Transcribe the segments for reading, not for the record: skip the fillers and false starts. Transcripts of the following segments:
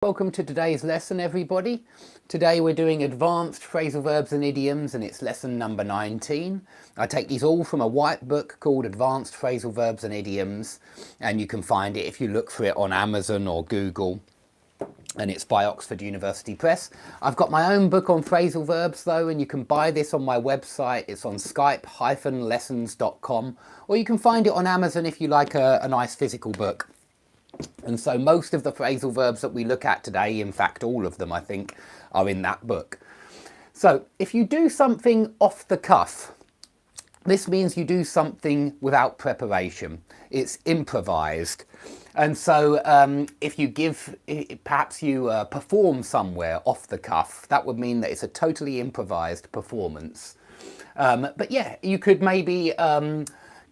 Welcome to today's lesson, everybody. Today we're doing advanced phrasal verbs and idioms, and it's lesson number 19. I take these all from a white book called Advanced Phrasal Verbs and Idioms, and you can find it if you look for it on Amazon or Google, and it's by Oxford University Press. I've got my own book on phrasal verbs though, and you can buy this on my website. It's on skype-lessons.com, or you can find it on Amazon if you like a nice physical book. And so most of the phrasal verbs that we look at today, in fact all of them I think, are in that book. So if you do something off the cuff, this means you do something without preparation. It's improvised. And so if you perhaps you perform somewhere off the cuff, that would mean that it's a totally improvised performance. But yeah, you could maybe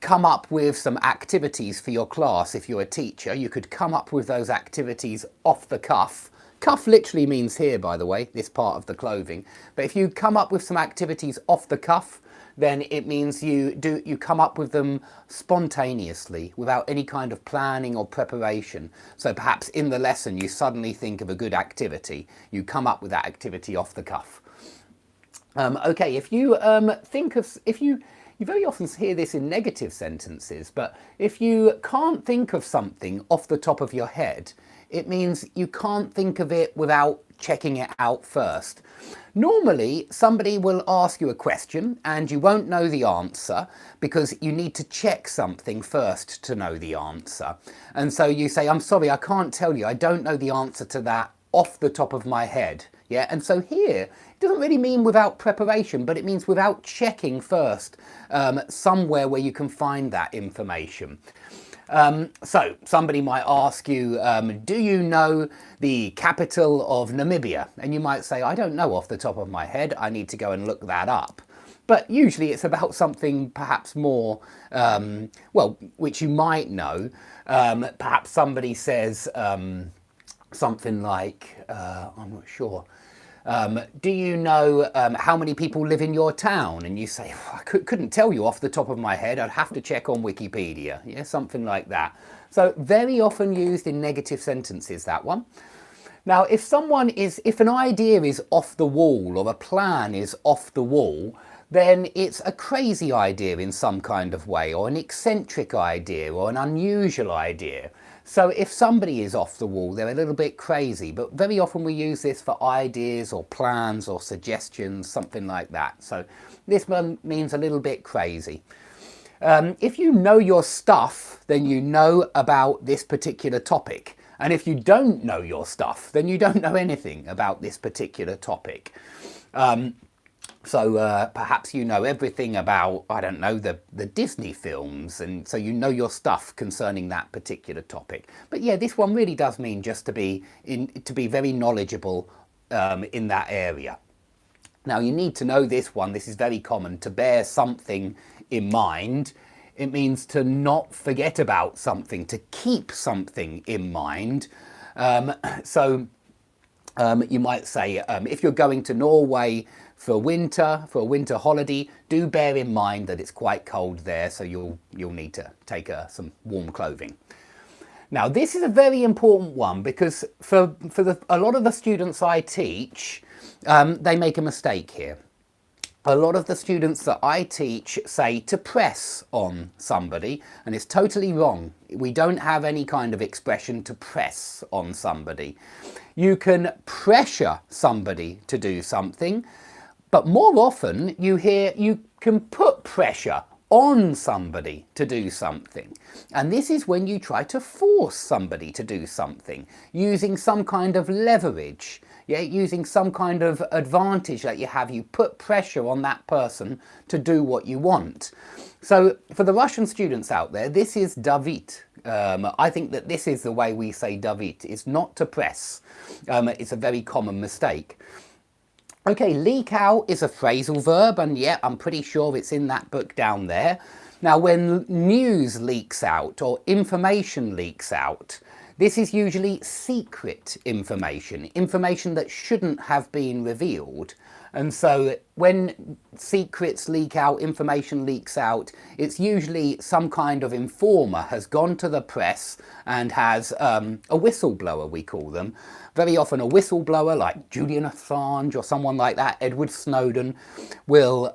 come up with some activities for your class. If you're a teacher, you could come up with those activities off the cuff. Cuff literally means here, by the way, this part of the clothing. But if you come up with some activities off the cuff, then it means you come up with them spontaneously without any kind of planning or preparation. So perhaps in the lesson you suddenly think of a good activity. You come up with that activity off the cuff. Okay, if you you very often hear this in negative sentences, but if you can't think of something off the top of your head, it means you can't think of it without checking it out first. Normally, somebody will ask you a question and you won't know the answer because you need to check something first to know the answer. And so you say, I'm sorry, I can't tell you, I don't know the answer to that off the top of my head. Yeah, and so here, it doesn't really mean without preparation, but it means without checking first somewhere where you can find that information. So somebody might ask you, do you know the capital of Namibia? And you might say, I don't know off the top of my head, I need to go and look that up. But usually it's about something perhaps more, well, which you might know. Perhaps somebody says something like, I'm not sure, do you know how many people live in your town? And you say, I couldn't tell you off the top of my head, I'd have to check on Wikipedia. Yeah, something like that. So very often used in negative sentences, that one. Now, if an idea is off the wall or a plan is off the wall, then it's a crazy idea in some kind of way, or an eccentric idea, or an unusual idea. So if somebody is off the wall, they're a little bit crazy, but very often we use this for ideas or plans or suggestions, something like that. So this one means a little bit crazy. If you know your stuff, then you know about this particular topic. And if you don't know your stuff, then you don't know anything about this particular topic. So perhaps you know everything about, I don't know, the Disney films, and so you know your stuff concerning that particular topic. But yeah, this one really does mean just to be very knowledgeable in that area. Now you need to know this one. This is very common, to bear something in mind. It means to not forget about something, to keep something in mind. So you might say, if you're going to Norway for a winter holiday, do bear in mind that it's quite cold there, so you'll need to take some warm clothing. Now this is a very important one because for a lot of the students I teach, they make a mistake here. A lot of the students that I teach say to press on somebody, and it's totally wrong. We don't have any kind of expression to press on somebody. You can pressure somebody to do something, but more often you hear you can put pressure on somebody to do something. And this is when you try to force somebody to do something, using some kind of leverage. Yeah, using some kind of advantage that you have, you put pressure on that person to do what you want. So for the Russian students out there, this is davit. I think that this is the way we say davit. It's not to press. It's a very common mistake. Okay, leak out is a phrasal verb, and yeah, I'm pretty sure it's in that book down there. Now, when news leaks out or information leaks out, This is usually secret information, information that shouldn't have been revealed. And so when secrets leak out, information leaks out, it's usually some kind of informer has gone to the press and has a whistleblower, we call them. Very often a whistleblower like Julian Assange or someone like that, Edward Snowden, will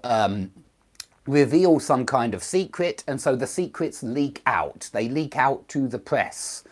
reveal some kind of secret, and so the secrets leak out. They leak out to the press.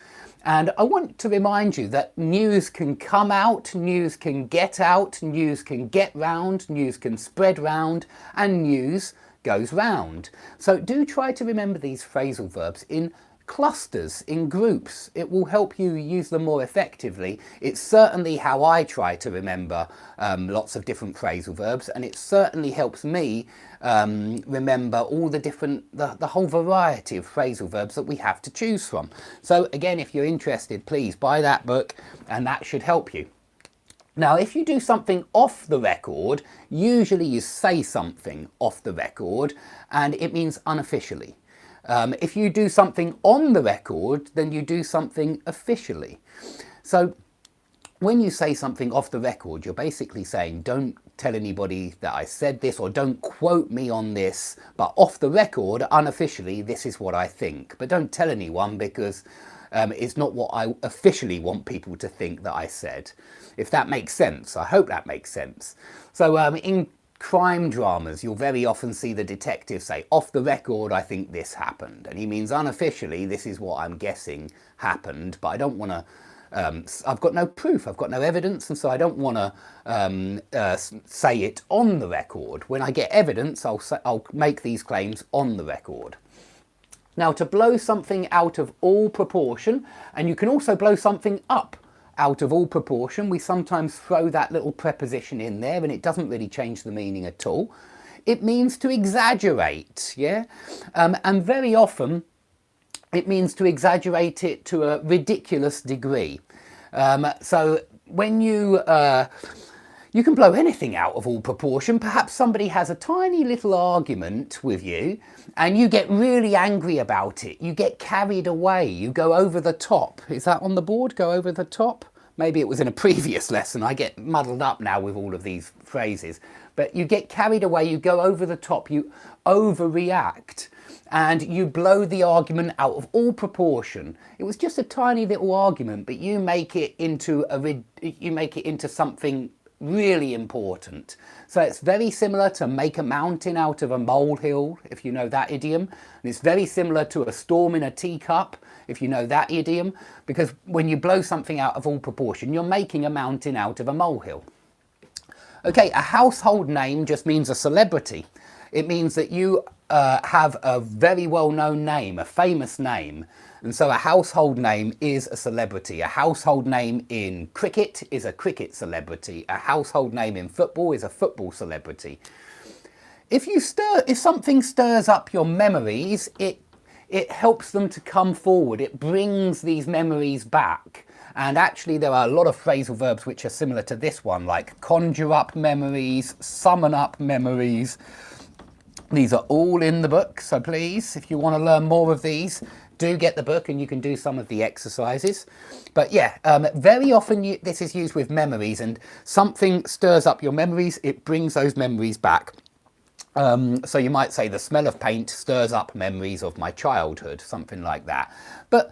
And I want to remind you that news can come out, news can get out, news can get round, news can spread round, and news goes round. So do try to remember these phrasal verbs in clusters, in groups. It will help you use them more effectively. It's certainly how I try to remember lots of different phrasal verbs, and it certainly helps me remember all the whole variety of phrasal verbs that we have to choose from. So again, if you're interested, please buy that book, and that should help you. Now, if you do something off the record, usually you say something off the record, and it means unofficially. If you do something on the record, then you do something officially. So when you say something off the record, you're basically saying, don't tell anybody that I said this, or don't quote me on this, but off the record, unofficially, this is what I think. But don't tell anyone, because it's not what I officially want people to think that I said. If that makes sense. I hope that makes sense. So in crime dramas, you'll very often see the detective say, off the record, I think this happened. And he means unofficially, this is what I'm guessing happened, but I don't want to, I've got no proof, I've got no evidence, and so I don't want to say it on the record. When I get evidence, I'll make these claims on the record. Now, to blow something out of all proportion, and you can also blow something up out of all proportion, we sometimes throw that little preposition in there and it doesn't really change the meaning at all. It means to exaggerate, yeah? And very often it means to exaggerate it to a ridiculous degree. So when you can blow anything out of all proportion. Perhaps somebody has a tiny little argument with you and you get really angry about it. You get carried away. You go over the top. Is that on the board? Go over the top? Maybe it was in a previous lesson. I get muddled up now with all of these phrases. But you get carried away. You go over the top. You overreact. And you blow the argument out of all proportion. It was just a tiny little argument, but you make it into something really important. So it's very similar to make a mountain out of a molehill, if you know that idiom. And it's very similar to a storm in a teacup, if you know that idiom. Because when you blow something out of all proportion, you're making a mountain out of a molehill. Okay, a household name just means a celebrity. It means that you have a very well-known name, a famous name. And so a household name is a celebrity. A household name in cricket is a cricket celebrity. A household name in football is a football celebrity. If something stirs up your memories, it helps them to come forward. It brings these memories back. And actually there are a lot of phrasal verbs which are similar to this one, like conjure up memories, summon up memories. These are all in the book, so please, if you want to learn more of these, do get the book and you can do some of the exercises. But yeah, very often this is used with memories, and something stirs up your memories, it brings those memories back. So you might say the smell of paint stirs up memories of my childhood, something like that. But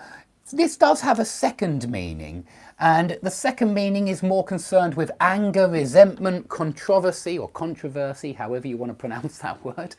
this does have a second meaning, and the second meaning is more concerned with anger, resentment, controversy, or controversy, however you want to pronounce that word.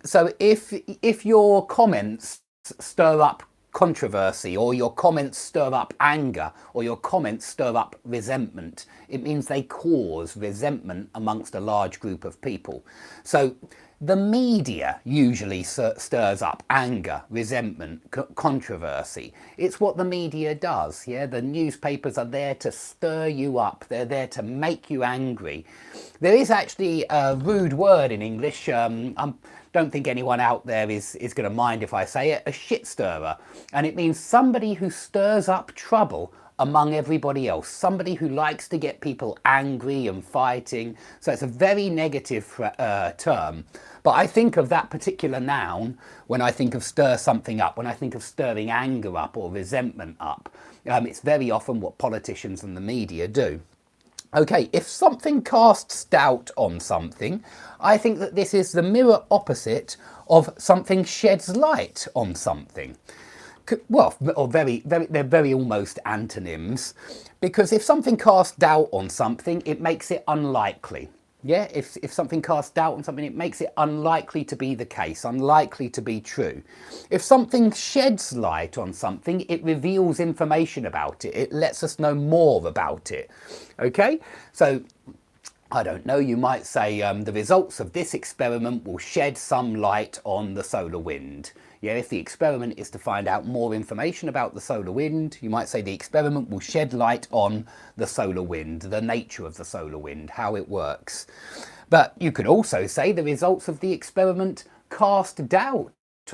So if your comments stir up controversy, or your comments stir up anger, or your comments stir up resentment, it means they cause resentment amongst a large group of people. So the media usually stirs up anger, resentment, controversy. It's what the media does, yeah? The newspapers are there to stir you up. They're there to make you angry. There is actually a rude word in English. I don't think anyone out there is going to mind if I say it, a shit stirrer. And it means somebody who stirs up trouble among everybody else, somebody who likes to get people angry and fighting. So it's a very negative term. But I think of that particular noun when I think of stir something up, when I think of stirring anger up or resentment up. It's very often what politicians and the media do. Okay, if something casts doubt on something, I think that this is the mirror opposite of something sheds light on something. Well, or they're very almost antonyms, because if something casts doubt on something, it makes it unlikely. Yeah, if something casts doubt on something, it makes it unlikely to be the case, unlikely to be true. If something sheds light on something, it reveals information about it. It lets us know more about it. Okay, so I don't know, you might say the results of this experiment will shed some light on the solar wind. Yeah, if the experiment is to find out more information about the solar wind, you might say the experiment will shed light on the solar wind, the nature of the solar wind, how it works. But you could also say the results of the experiment cast doubt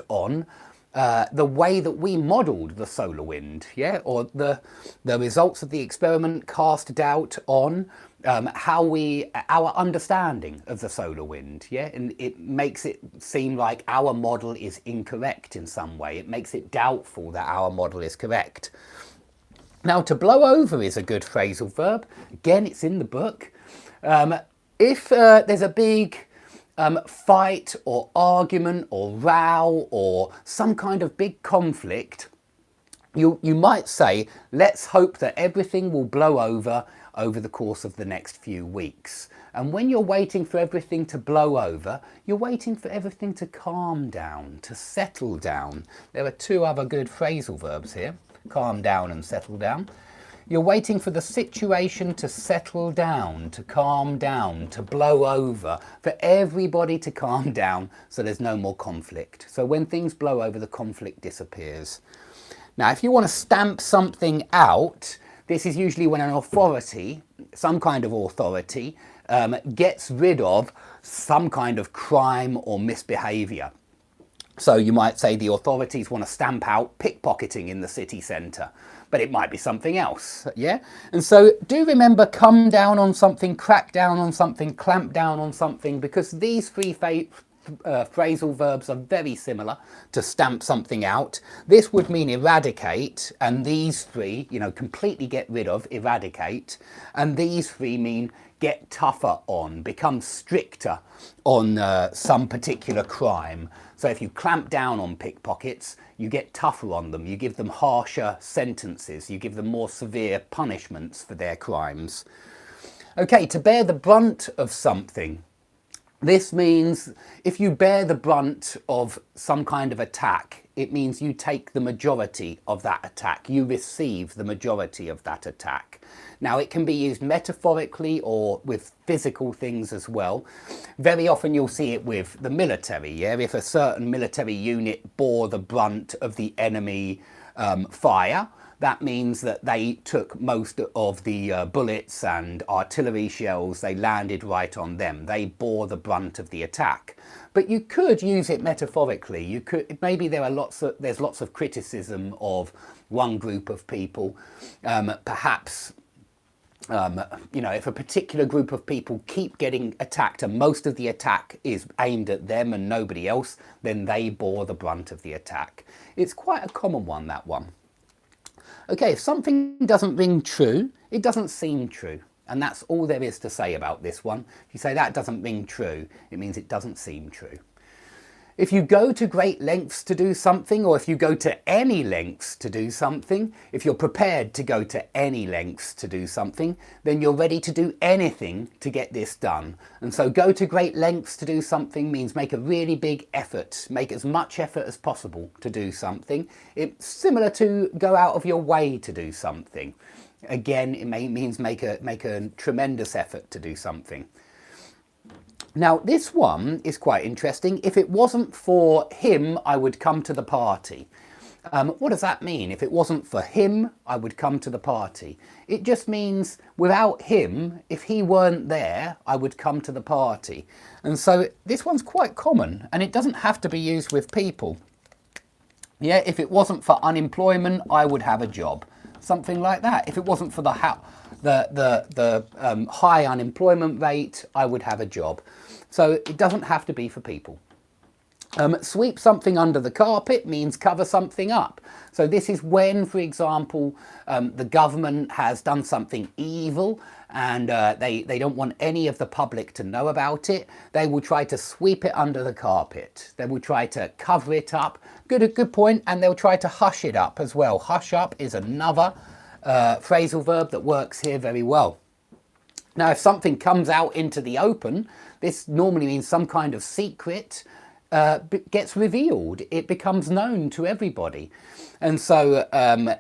on the way that we modelled the solar wind, yeah, or the results of the experiment cast doubt on our understanding of the solar wind, yeah, and it makes it seem like our model is incorrect in some way. It makes it doubtful that our model is correct. Now, to blow over is a good phrasal verb. Again, it's in the book. If there's a big fight or argument or row or some kind of big conflict, you might say, let's hope that everything will blow over the course of the next few weeks. And when you're waiting for everything to blow over, you're waiting for everything to calm down, to settle down. There are two other good phrasal verbs here, calm down and settle down. You're waiting for the situation to settle down, to calm down, to blow over, for everybody to calm down so there's no more conflict. So when things blow over, the conflict disappears. Now, if you want to stamp something out, this is usually when an authority, some kind of authority, gets rid of some kind of crime or misbehaviour. So you might say the authorities want to stamp out pickpocketing in the city centre, but it might be something else, yeah? And so do remember, come down on something, crack down on something, clamp down on something, because these three phrasal verbs are very similar to stamp something out. This would mean eradicate, and these three, completely get rid of, eradicate, and these three mean get tougher on, become stricter on some particular crime. So if you clamp down on pickpockets, you get tougher on them, you give them harsher sentences, you give them more severe punishments for their crimes. Okay, to bear the brunt of something. This means if you bear the brunt of some kind of attack, it means you take the majority of that attack. You receive the majority of that attack. Now, it can be used metaphorically or with physical things as well. Very often you'll see it with the military, yeah? If a certain military unit bore the brunt of the enemy fire, that means that they took most of the bullets and artillery shells, they landed right on them. They bore the brunt of the attack. But you could use it metaphorically. You could, maybe there's lots of criticism of one group of people. Perhaps, if a particular group of people keep getting attacked and most of the attack is aimed at them and nobody else, then they bore the brunt of the attack. It's quite a common one, that one. Okay, if something doesn't ring true, it doesn't seem true. And that's all there is to say about this one. If you say that doesn't ring true, it means it doesn't seem true. If you go to great lengths to do something, or if you go to any lengths to do something, if you're prepared to go to any lengths to do something, then you're ready to do anything to get this done. And so go to great lengths to do something means make a really big effort, make as much effort as possible to do something. It's similar to go out of your way to do something. Again, it means make a tremendous effort to do something. Now, this one is quite interesting. If it wasn't for him, I would come to the party. What does that mean? If it wasn't for him, I would come to the party. It just means without him, if he weren't there, I would come to the party. And so this one's quite common, and it doesn't have to be used with people. Yeah, if it wasn't for unemployment, I would have a job. something like that. If it wasn't for the high unemployment rate, I would have a job. So it doesn't have to be for people. Sweep something under the carpet means cover something up. So this is when, for example, the government has done something evil and they don't want any of the public to know about it. They will try to sweep it under the carpet. They will try to cover it up. Good point. And they'll try to hush it up as well. Hush up is another phrasal verb that works here very well. Now, if something comes out into the open, this normally means some kind of secret gets revealed. It becomes known to everybody. And so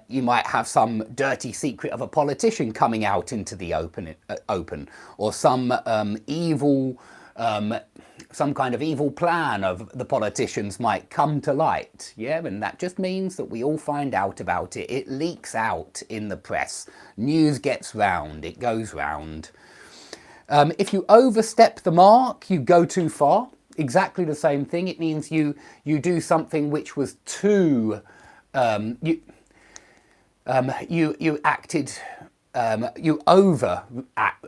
you might have some dirty secret of a politician coming out into the open, or some some kind of evil plan of the politicians might come to light. Yeah, and that just means that we all find out about it. It leaks out in the press. News gets round, it goes round. If you overstep the mark, you go too far. Exactly the same thing. It means you do something which was too you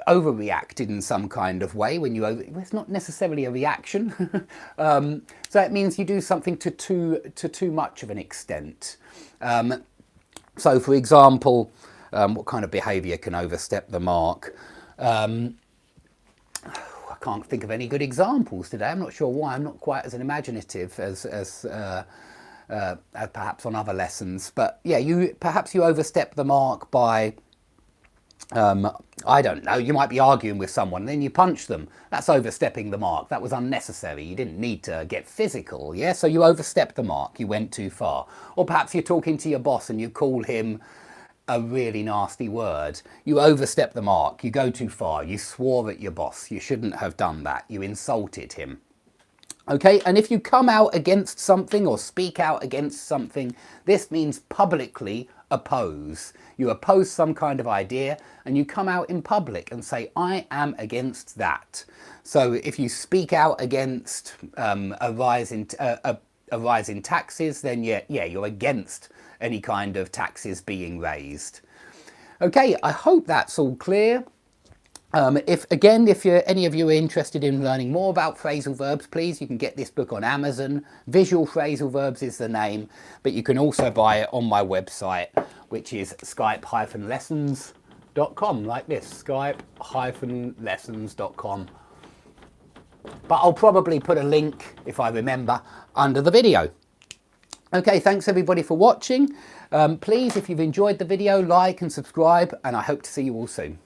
overreacted in some kind of way when it's not necessarily a reaction. So it means you do something to too much of an extent. So for example, what kind of behavior can overstep the mark? I can't think of any good examples today. I'm not sure why. I'm not quite as imaginative as perhaps on other lessons. But yeah, perhaps you overstep the mark by, I don't know, you might be arguing with someone and then you punch them. That's overstepping the mark. That was unnecessary. You didn't need to get physical, yeah? So you overstepped the mark. You went too far. Or perhaps you're talking to your boss and you call him a really nasty word. You overstep the mark. You go too far. You swore at your boss. You shouldn't have done that. You insulted him. Okay, and if you come out against something or speak out against something, this means publicly oppose. You oppose some kind of idea and you come out in public and say, I am against that. So if you speak out against a rise in taxes, then yeah, you're against any kind of taxes being raised. Okay, I hope that's all clear. If any of you are interested in learning more about phrasal verbs, please, you can get this book on Amazon. Visual Phrasal Verbs is the name, but you can also buy it on my website, which is skype-lessons.com, like this, skype-lessons.com. But I'll probably put a link, if I remember, under the video. Okay, thanks everybody for watching. Please, if you've enjoyed the video, like and subscribe, and I hope to see you all soon.